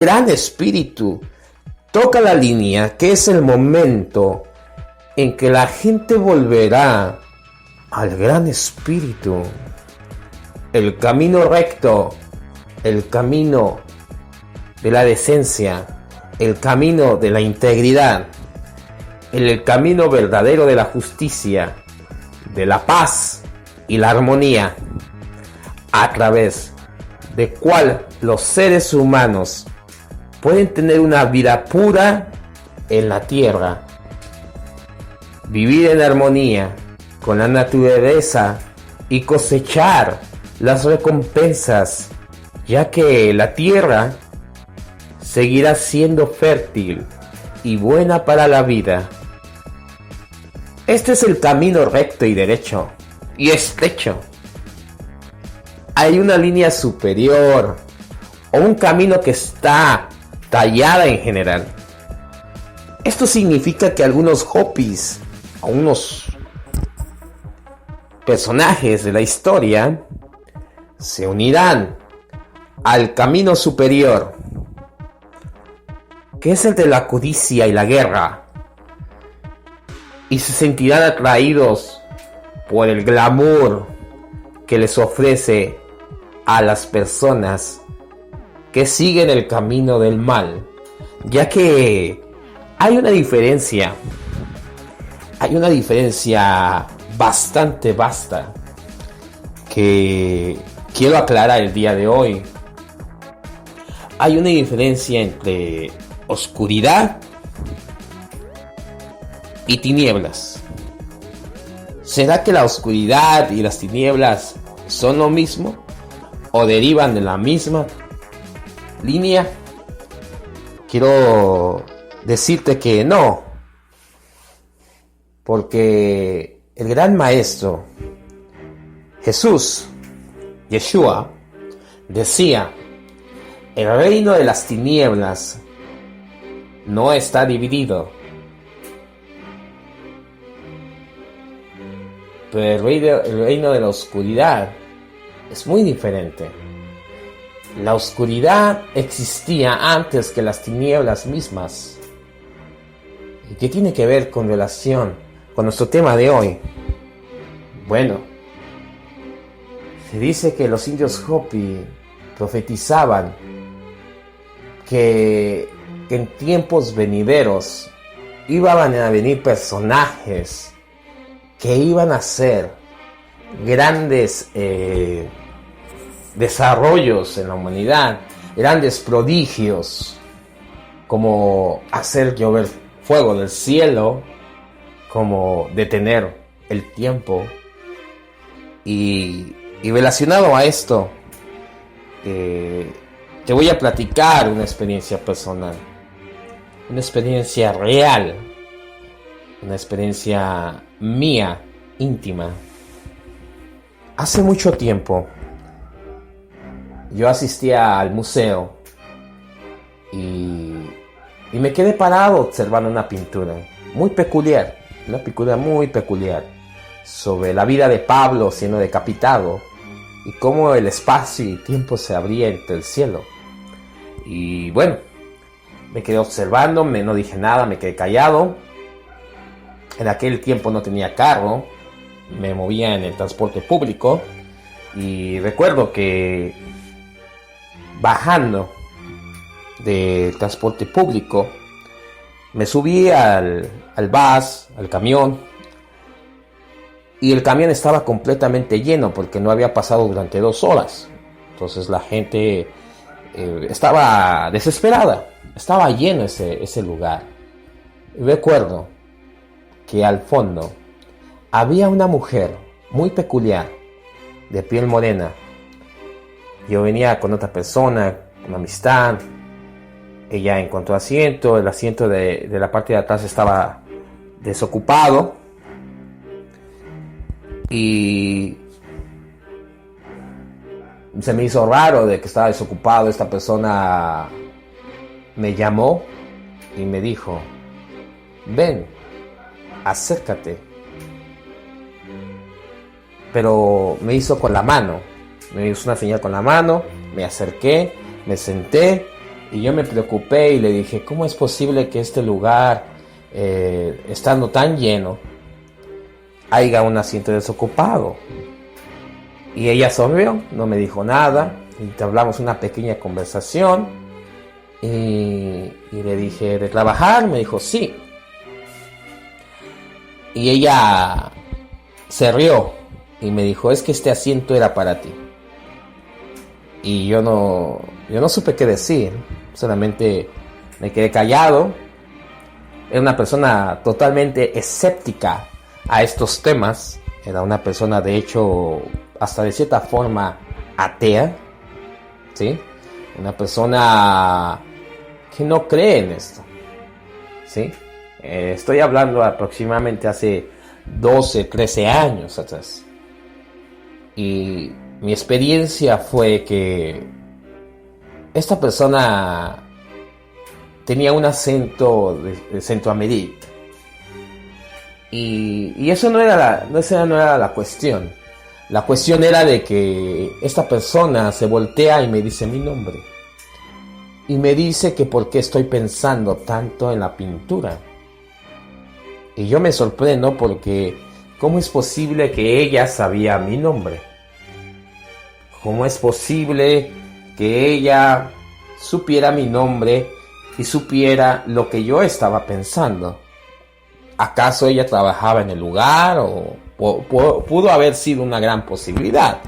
Gran Espíritu toca la línea que es el momento en que la gente volverá al Gran Espíritu, el camino recto, el camino de la decencia, el camino de la integridad, el camino verdadero de la justicia, de la paz y la armonía, a través de cual los seres humanos pueden tener una vida pura en la tierra, vivir en armonía con la naturaleza y cosechar las recompensas, ya que la tierra seguirá siendo fértil y buena para la vida. Este es el camino recto y derecho y estrecho. Hay una línea superior o un camino que está tallada en general. Esto significa que algunos Hopis, algunos personajes de la historia, se unirán al camino superior, que es el de la codicia y la guerra, y se sentirán atraídos por el glamour que les ofrece a las personas que siguen el camino del mal, ya que hay una diferencia bastante vasta que quiero aclarar el día de hoy. Hay una diferencia entre oscuridad y tinieblas. ¿Será que la oscuridad y las tinieblas son lo mismo o derivan de la misma línea? Quiero decirte que no, porque el gran maestro Jesús, Yeshua, decía: el reino de las tinieblas no está dividido, pero el reino de la oscuridad es muy diferente. La oscuridad existía antes que las tinieblas mismas. ¿Y qué tiene que ver con relación con nuestro tema de hoy? Bueno, se dice que los indios Hopi profetizaban que en tiempos venideros iban a venir personajes que iban a hacer grandes desarrollos en la humanidad, grandes prodigios, como hacer llover fuego del cielo, como detener el tiempo. Y relacionado a esto, te voy a platicar una experiencia personal, una experiencia real, una experiencia mía, íntima. Hace mucho tiempo yo asistía al museo y me quedé parado observando una pintura muy peculiar, sobre la vida de Pablo siendo decapitado y cómo el espacio y tiempo se abría entre el cielo. Y bueno, me quedé observando, no dije nada, me quedé callado. En aquel tiempo no tenía carro, me movía en el transporte público y recuerdo que bajando del transporte público me subí al bus, al camión, y el camión estaba completamente lleno porque no había pasado durante 2 horas. Entonces la gente estaba desesperada, estaba lleno ese lugar. Y recuerdo que al fondo había una mujer muy peculiar, de piel morena. Yo venía con otra persona, una amistad. Ella encontró asiento, el asiento de la parte de atrás estaba desocupado. Y se me hizo raro de que estaba desocupado. Esta persona me llamó y me dijo: ven, acércate. Pero me hizo con la mano, me hizo una señal con la mano, me acerqué, me senté Y yo me preocupé y le dije, ¿cómo es posible que este lugar, estando tan lleno, haya un asiento desocupado? Y ella sonrió, no me dijo nada, y hablamos una pequeña conversación, y le dije, ¿de trabajar? Me dijo, sí. Y ella se rió y me dijo, es que este asiento era para ti. Y yo no supe qué decir, solamente me quedé callado. Era una persona totalmente escéptica a estos temas, era una persona de hecho hasta de cierta forma atea, ¿sí? Una persona que no cree en esto, ¿sí? Estoy hablando aproximadamente hace 12, 13 años atrás. Y mi experiencia fue que esta persona tenía un acento de Centroamérica. Y eso esa no era la cuestión. La cuestión era de que esta persona se voltea y me dice mi nombre. Y me dice que por qué estoy pensando tanto en la pintura. Y yo me sorprendo porque ¿cómo es posible que ella sabía mi nombre? ¿Cómo es posible que ella supiera mi nombre y supiera lo que yo estaba pensando? ¿Acaso ella trabajaba en el lugar o pudo haber sido una gran posibilidad?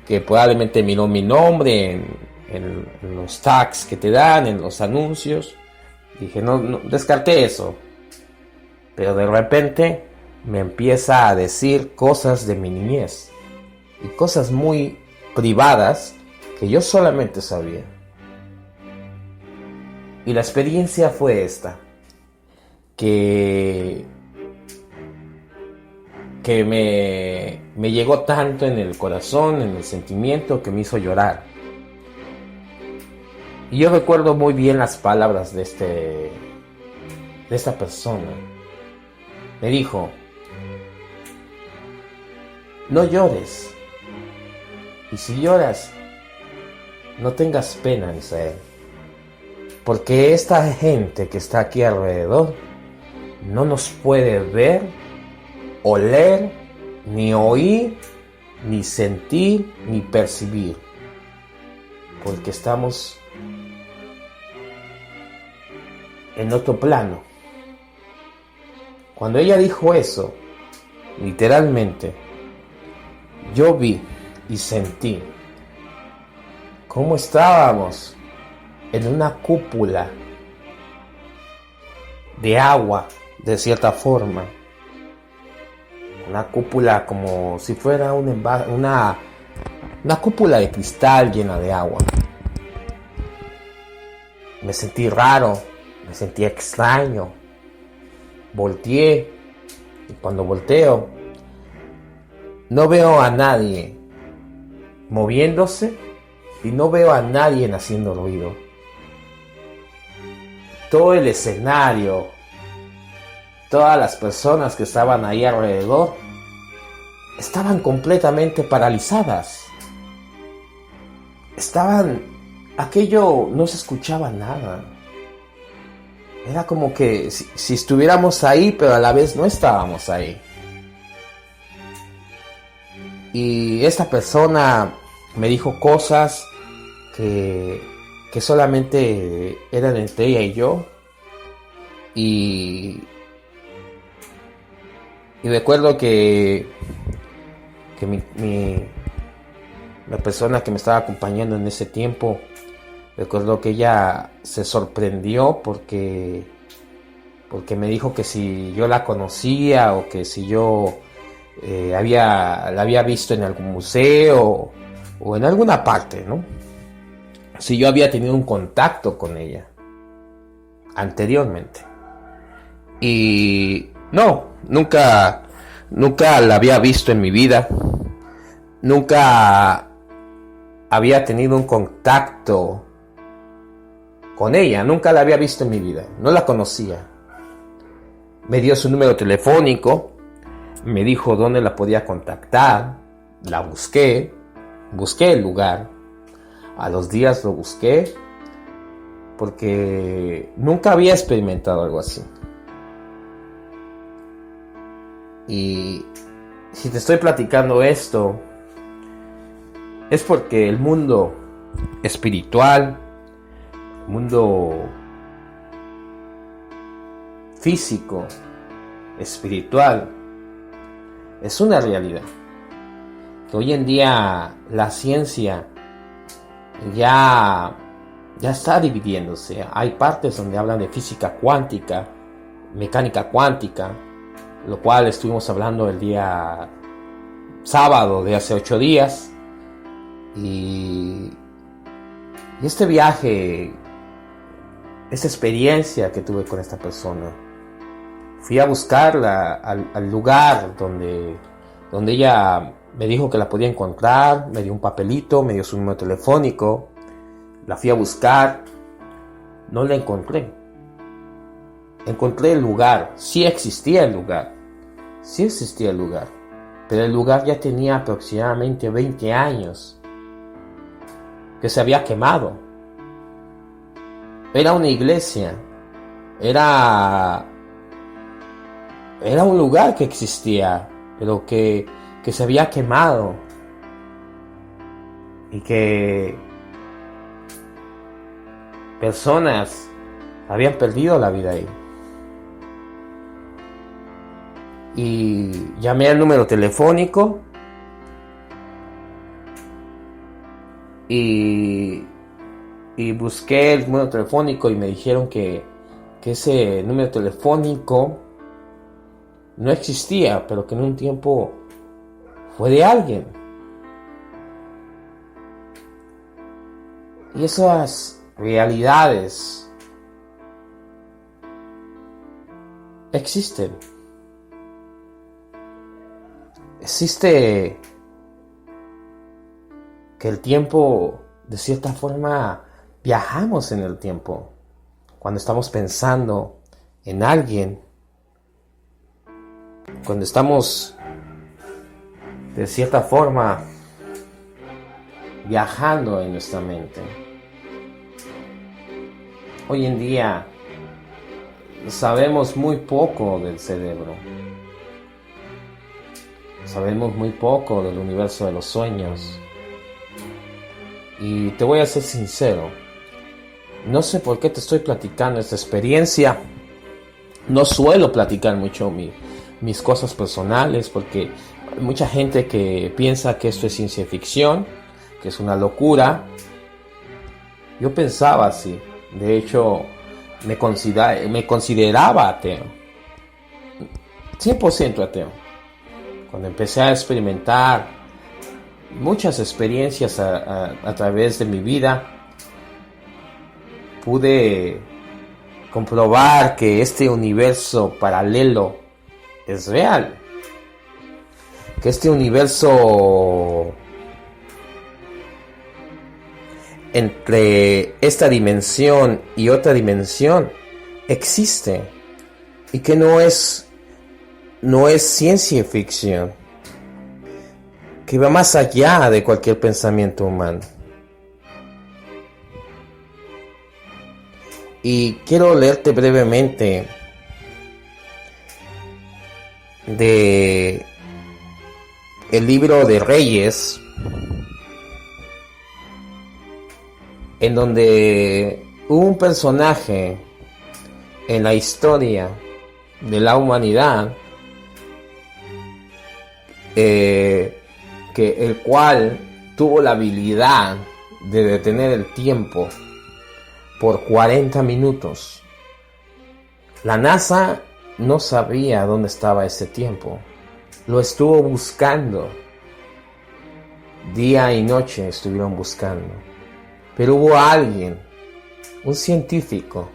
Que probablemente miró mi nombre en los tags que te dan, en los anuncios. Dije, no, descarté eso. Pero de repente me empieza a decir cosas de mi niñez. Y cosas muy privadas que yo solamente sabía. Y la experiencia fue esta. Que me llegó tanto en el corazón, en el sentimiento, que me hizo llorar. Y yo recuerdo muy bien las palabras de esta persona. Me dijo, no llores. Y si lloras, no tengas pena, Misael. Porque esta gente que está aquí alrededor no nos puede ver, oler, ni oír, ni sentir, ni percibir. Porque estamos en otro plano. Cuando ella dijo eso, literalmente, yo vi y sentí cómo estábamos en una cúpula de agua, de cierta forma. Una cúpula como si fuera una cúpula de cristal llena de agua. Me sentí raro, me sentí extraño. Volteé, y cuando volteo, no veo a nadie moviéndose y no veo a nadie haciendo ruido. Todo el escenario, todas las personas que estaban ahí alrededor, estaban completamente paralizadas. Aquello no se escuchaba nada. Era como que si estuviéramos ahí, pero a la vez no estábamos ahí. Y esta persona me dijo cosas que solamente eran entre ella y yo. Y recuerdo que la persona que me estaba acompañando en ese tiempo, recuerdo que ella se sorprendió porque me dijo que si yo la conocía o que si yo la había visto en algún museo o en alguna parte, ¿no? Si yo había tenido un contacto con ella anteriormente. Y no, nunca la había visto en mi vida. Nunca había tenido un contacto con ella, nunca la había visto en mi vida, no la conocía. Me dio su número telefónico, me dijo dónde la podía contactar, la busqué el lugar, a los días lo busqué porque nunca había experimentado algo así. Y si te estoy platicando esto, es porque el mundo espiritual, el mundo físico, espiritual, es una realidad. Que hoy en día la ciencia ya está dividiéndose. Hay partes donde hablan de física cuántica, mecánica cuántica, lo cual estuvimos hablando el día sábado de hace 8 días. Y este viaje, esta experiencia que tuve con esta persona, fui a buscarla al lugar donde ella me dijo que la podía encontrar, me dio un papelito, me dio su número telefónico, la fui a buscar, no la encontré. Encontré el lugar, sí existía el lugar, pero el lugar ya tenía aproximadamente 20 años que se había quemado. Era una iglesia, era un lugar que existía, pero que se había quemado y que personas habían perdido la vida ahí. Y llamé al número telefónico y busqué el número telefónico y me dijeron que ese número telefónico no existía, pero que en un tiempo fue de alguien. Y esas realidades existen. Existe que el tiempo, de cierta forma, viajamos en el tiempo. Cuando estamos pensando en alguien, cuando estamos, de cierta forma, viajando en nuestra mente. Hoy en día sabemos muy poco del cerebro. Sabemos muy poco del universo de los sueños. Y te voy a ser sincero, no sé por qué te estoy platicando esta experiencia. No suelo platicar mucho mis cosas personales, porque hay mucha gente que piensa que esto es ciencia ficción, que es una locura. Yo pensaba así. De hecho, me consideraba ateo. 100% ateo. Cuando empecé a experimentar muchas experiencias a través de mi vida, pude comprobar que este universo paralelo es real. Que este universo entre esta dimensión y otra dimensión existe. Y que no es ciencia ficción. Que va más allá de cualquier pensamiento humano. Y quiero leerte brevemente de el libro de Reyes, en donde hubo un personaje en la historia de la humanidad el cual tuvo la habilidad de detener el tiempo por 40 minutos. La NASA no sabía dónde estaba ese tiempo. Lo estuvo buscando. Día y noche estuvieron buscando. Pero hubo alguien, un científico,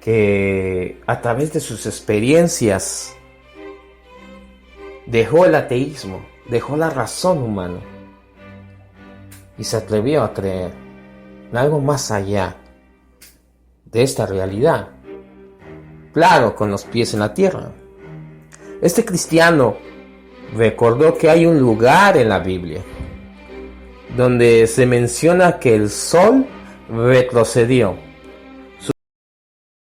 que a través de sus experiencias dejó el ateísmo, dejó la razón humana y se atrevió a creer en algo más allá de esta realidad. Claro, con los pies en la tierra. Este cristiano recordó que hay un lugar en la Biblia donde se menciona que el sol retrocedió.